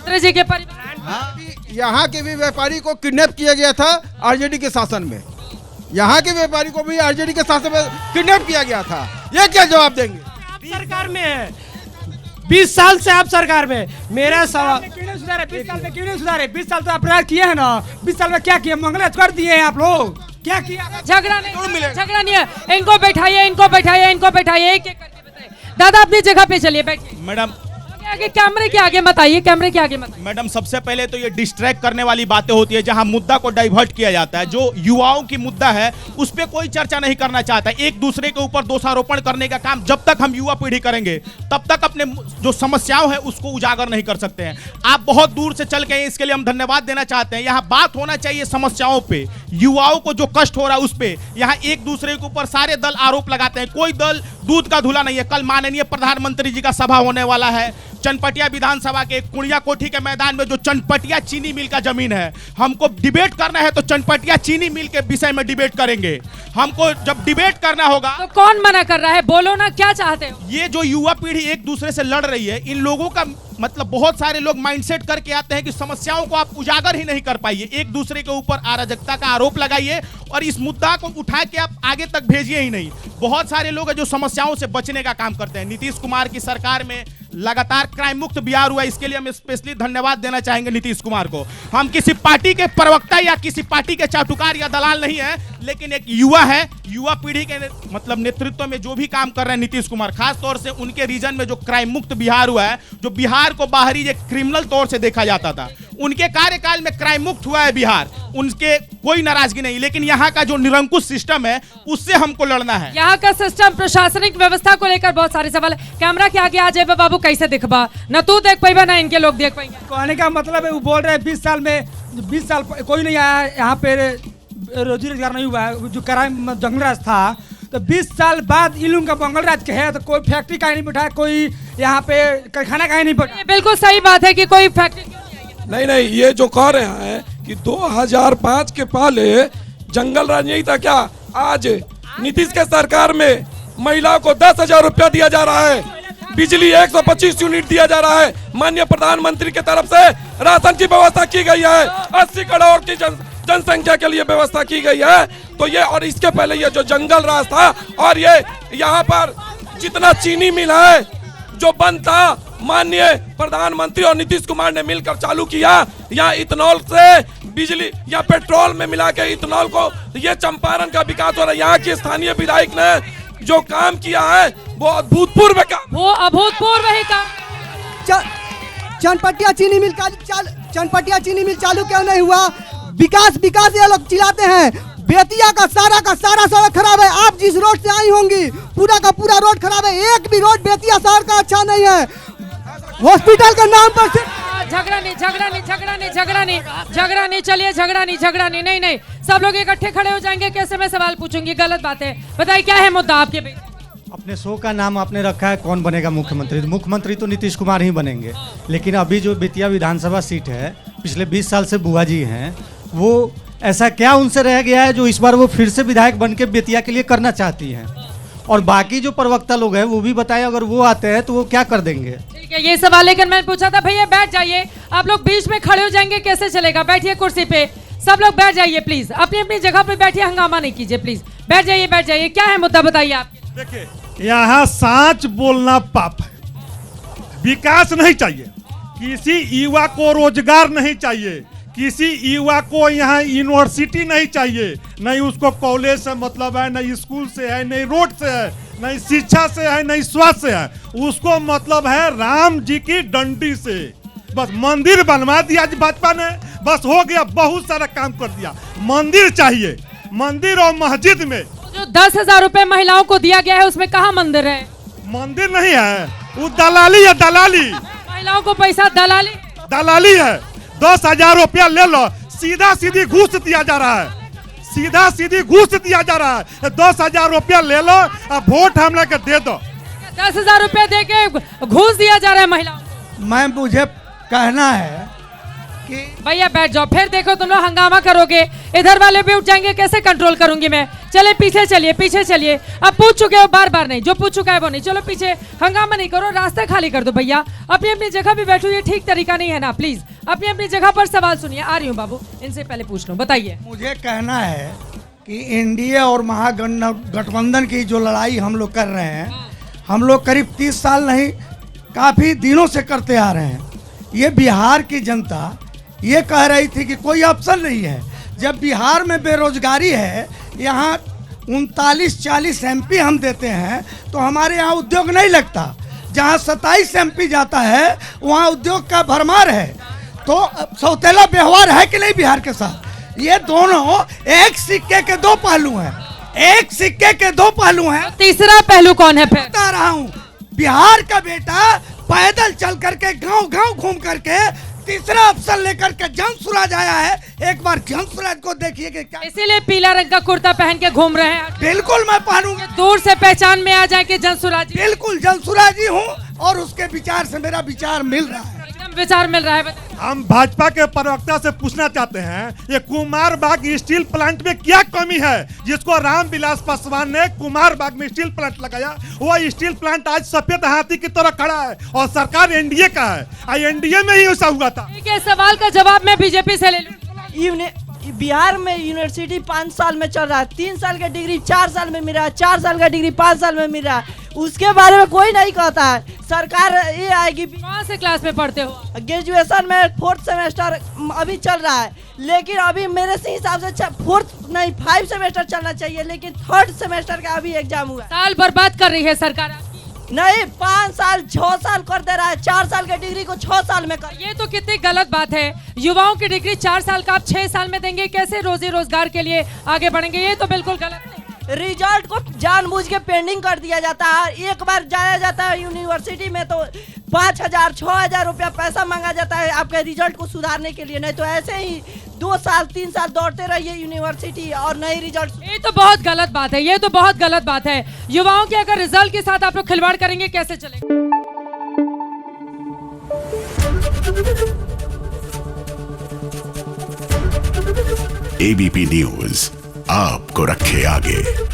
मुख्यमंत्री जी के परिवार। हाँ, यहाँ के भी व्यापारी को किडनैप किया गया था आरजेडी के शासन में। यहाँ के व्यापारी को भी आरजेडी के शासन में किडनैप किया गया था। ये क्या जवाब देंगे? आप सरकार में है, 20 साल से आप सरकार में। मेरा सवाल क्यों नहीं सुधारे? 20 साल में क्यों नहीं सुधारे? 20 साल तो अपराध किए हैं ना। 20 साल में क्या किया? मंगल कर दिए हैं आप लोग। क्या किया? झगड़ा नहीं है। इनको बैठाइए, इनको बैठाइए, इनको बैठाइए, एक एक करके बताइए। दादा अपनी जगह पे चलिए, बैठिए। मैडम आगे कैमरे के आगे मत आइए, कैमरे के आगे मत आइए। मैडम सबसे पहले तो ये डिस्ट्रैक्ट करने वाली बातें होती है, जहां मुद्दा को डाइवर्ट किया जाता है। जो युवाओं की मुद्दा है उस पर कोई चर्चा नहीं करना चाहता। एक दूसरे के ऊपर दोषारोपण करने का काम जब तक हम युवा पीढ़ी करेंगे तब तक अपने जो समस्याओं है उसको उजागर नहीं कर सकते हैं। आप बहुत दूर से चल के, इसके लिए हम धन्यवाद देना चाहते हैं। यहाँ बात होना चाहिए समस्याओं पे, युवाओं को जो कष्ट हो रहा है उस पे। यहाँ एक दूसरे के ऊपर सारे दल आरोप लगाते हैं, कोई दल दूध का धुला नहीं है। कल माननीय प्रधानमंत्री जी का सभा होने वाला है चनपटिया विधानसभा के कुड़िया कोठी के मैदान में, जो चनपटिया चीनी मिल का जमीन है। हमको डिबेट करना है तो चनपटिया चीनी मिल के विषय में डिबेट करेंगे। हमको जब डिबेट करना होगा तो कौन मना कर रहा है? बोलो ना, क्या चाहते हो? ये जो युवा पीढ़ी एक दूसरे से लड़ रही है, इन लोगों का मतलब बहुत सारे लोग माइंडसेट करके आते हैं कि समस्याओं को आप उजागर ही नहीं कर पाइए, एक दूसरे के ऊपर अराजकता का आरोप लगाइए और इस मुद्दा को उठा के आप आगे तक भेजिए ही नहीं। बहुत सारे लोग हैं जो समस्याओं से बचने का काम करते हैं। नीतीश कुमार की सरकार में लगातार क्राइम मुक्त बिहार हुआ, इसके लिए हम स्पेशली धन्यवाद देना चाहेंगे नीतीश कुमार को। हम किसी पार्टी के प्रवक्ता या किसी पार्टी के चाटुकार या दलाल नहीं है, लेकिन एक युवा है, युवा पीढ़ी के मतलब नेतृत्व में जो भी काम कर रहे हैं नीतीश कुमार, खास तौर से उनके रीजन में जो क्राइम मुक्त बिहार हुआ है, जो बिहार को बाहरी एक क्रिमिनल तौर से देखा जाता था, उनके कार्यकाल में क्राइम मुक्त हुआ है बिहार। उनके कोई नाराजगी नहीं, लेकिन यहाँ का जो निरंकुश सिस्टम है उससे हमको लड़ना है। यहाँ का सिस्टम, प्रशासनिक व्यवस्था को लेकर बहुत सारे सवाल। कैमरा के आगे आ जाए बाबू, कैसे दिखबा? न तू देख पाएगा ना इनके लोग देख पाएंगे। कहने का मतलब है, वो बोल रहे हैं 20 साल में 20 साल कोई नहीं आया यहाँ पे, रोजी रोजगार नहीं हुआ है। जो क्राइम जंगल राज था तो 20 साल बाद इन लोगों का मंगल राज के है, तो कोई फैक्ट्री का नहीं बैठा, कोई यहाँ पे कारखाना का नहीं बैठा। बिल्कुल सही बात है कि कोई फैक्ट्री नहीं, ये जो कह रहे हैं कि 2005 के पहले जंगल राज नहीं था क्या? आज नीतीश के सरकार में महिलाओं को 10,000 रुपया दिया जा रहा है, बिजली 125 यूनिट दिया जा रहा है, माननीय प्रधानमंत्री की तरफ से राशन की व्यवस्था की गई है, 80 करोड़ की जनसंख्या के लिए व्यवस्था की गई है। तो ये, और इसके पहले ये जो जंगल राज था, और ये यहाँ पर जितना चीनी मिल है जो बंद था, माननीय प्रधानमंत्री और नीतीश कुमार ने मिलकर चालू किया। यहाँ इथेनॉल से बिजली या पेट्रोल में मिला के इथेनॉल को, ये चंपारण का विकास हो रहा है। यहाँ के स्थानीय विधायक ने जो काम किया है वो अभूतपूर्व काम, वो अभूतपूर्व ही काम। चनपटिया चीनी मिल चालू क्यों नहीं हुआ? विकास ये लोग चिल्लाते हैं। बेतिया का सारा सड़क खराब है। आप जिस रोड से आई होंगी पूरा का पूरा रोड खराब है। एक भी रोड बेतिया शहर का अच्छा नहीं है। हॉस्पिटल का नाम पर झगड़ा नहीं, चलिए झगड़ा नहीं, नहीं सब लोग इकट्ठे खड़े हो जाएंगे। कैसे मैं सवाल पूछूंगी? गलत बात है। बताइए क्या है मुद्दा आपके पे? अपने शो का नाम आपने रखा है कौन बनेगा मुख्यमंत्री? मुख्यमंत्री तो नीतीश कुमार ही बनेंगे, लेकिन अभी जो बेतिया विधानसभा सीट है, पिछले 20 साल से बुआ जी हैं, वो ऐसा क्या उनसे रह गया है जो इस बार वो फिर से विधायक बन के बेतिया के लिए करना चाहती हैं? और बाकी जो प्रवक्ता लोग हैं वो भी बताएं, अगर वो आते हैं तो वो क्या कर देंगे? ठीक है, ये सवाल लेकर मैंने पूछा था। भैया बैठ जाइए, आप लोग बीच में खड़े हो जाएंगे, कैसे चलेगा? बैठिए कुर्सी पे, सब लोग बैठ जाइए प्लीज, अपनी अपनी जगह पे बैठिए, हंगामा नहीं कीजिए प्लीज। बैठ जाइए। क्या है मुद्दा बताइए आप? देखिए, यहाँ सच बोलना पाप है। विकास नहीं चाहिए, किसी युवा को रोजगार नहीं चाहिए, किसी युवा को यहाँ यूनिवर्सिटी नहीं चाहिए, नहीं उसको कॉलेज से मतलब है, नहीं स्कूल से है, नहीं रोड से है, नहीं शिक्षा से है, नहीं स्वास्थ्य से है। उसको मतलब है राम जी की डंडी से। बस मंदिर बनवा दिया भाजपा ने, बस हो गया, बहुत सारा काम कर दिया। मंदिर चाहिए, मंदिर और मस्जिद में जो 10,000 रुपए महिलाओं को दिया गया है उसमें कहाँ मंदिर है? मंदिर नहीं है, वो दलाली है। दलाली, महिलाओं को पैसा दलाली है। 10,000 रुपया ले लो, सीधी घूस दिया जा रहा है, सीधी घूस दिया जा रहा है। 10,000 रुपया ले लो और वोट हम लोग दे दो। 10,000 रुपया दे के घूस दिया जा रहा है महिलाओं को। मुझे कहना है कि भैया बैठ जाओ, फिर देखो तुम लोग हंगामा करोगे, इधर वाले भी उठ जाएंगे, कैसे कंट्रोल करूंगी मैं। चले पीछे चलिए, पीछे चलिए। अब पूछ चुके हो, बार बार नहीं, जो पूछ चुका है वो नहीं। चलो पीछे, हंगामा नहीं करो, रास्ता खाली कर दो भैया। अपनी अपनी जगह पे बैठो, ये ठीक तरीका नहीं है ना। प्लीज अपनी अपनी जगह पर सवाल सुनिए। आ रही हूँ बाबू, इनसे पहले पूछ लो, बताइए। मुझे कहना है कि एनडीए और महागठबंधन की जो लड़ाई हम लोग कर रहे हैं, हम लोग करीब 30 साल नहीं, काफ़ी दिनों से करते आ रहे हैं। ये बिहार की जनता ये कह रही थी कि कोई ऑप्शन नहीं है। जब बिहार में बेरोजगारी है, यहाँ 39-40 MP हम देते हैं, तो हमारे यहाँ उद्योग नहीं लगता। जहाँ 27 MP जाता है वहाँ उद्योग का भरमार है। तो सौतेला व्यवहार है कि नहीं बिहार के साथ? ये दोनों एक सिक्के के दो पहलू हैं, एक सिक्के के दो पहलू हैं। तीसरा पहलू कौन है फिर? बता रहा हूँ, बिहार का बेटा पैदल चल करके गांव गांव घूम करके तीसरा ऑप्शन लेकर के जनसुराज आया है। एक बार जनसुराज को देखिए कि क्या, इसीलिए पीला रंग का कुर्ता पहन के घूम रहे हैं। बिल्कुल मैं पहनूंगा, दूर से पहचान में आ जाए कि जनसुराज। बिल्कुल जनसुराज ही हूँ और उसके विचार से मेरा विचार मिल रहा है, एकदम विचार मिल रहा है। हम भाजपा के प्रवक्ता से पूछना चाहते हैं, ये कुमारबाग स्टील प्लांट में क्या कमी है जिसको रामविलास पासवान ने कुमारबाग में स्टील प्लांट लगाया? वो स्टील प्लांट आज सफेद हाथी की तरह खड़ा है और सरकार एनडीए का है। एनडीए में ही ऐसा हुआ था। ठीक है, सवाल का जवाब मैं बीजेपी से ले लूं। बिहार में यूनिवर्सिटी 5 साल में चल रहा है, 3 साल का डिग्री 4 साल में मिल रहा है, 4 साल का डिग्री 5 साल में मिल रहा है। उसके बारे में कोई नहीं कहता है। सरकार ये आएगी। कौन से क्लास में पढ़ते हो? ग्रेजुएशन में 4th सेमेस्टर अभी चल रहा है, लेकिन अभी मेरे से हिसाब से 4th नहीं 5 सेमेस्टर चलना चाहिए, लेकिन 3rd सेमेस्टर का अभी एग्जाम हुआ। साल बर्बाद कर रही है सरकार। नहीं, 5 साल 6 साल कर दे रहा है, 4 साल की डिग्री को 6 साल में कर। ये तो कितनी गलत बात है। युवाओं की डिग्री 4 साल का आप 6 साल में देंगे, कैसे रोजी रोजगार के लिए आगे बढ़ेंगे? ये तो बिल्कुल गलत है। रिजल्ट को जानबूझ के पेंडिंग कर दिया जाता है। एक बार जाया जाता है यूनिवर्सिटी में तो 5,000-6,000 रुपया पैसा मांगा जाता है आपके रिजल्ट को सुधारने के लिए। नहीं तो ऐसे ही 2 साल 3 साल दौड़ते रहिए यूनिवर्सिटी और नई रिजल्ट। ये तो बहुत गलत बात है, ये तो बहुत गलत बात है। युवाओं के अगर रिजल्ट के साथ आप लोग खिलवाड़ करेंगे कैसे चलेगा? एबीपी न्यूज आपको रखे आगे।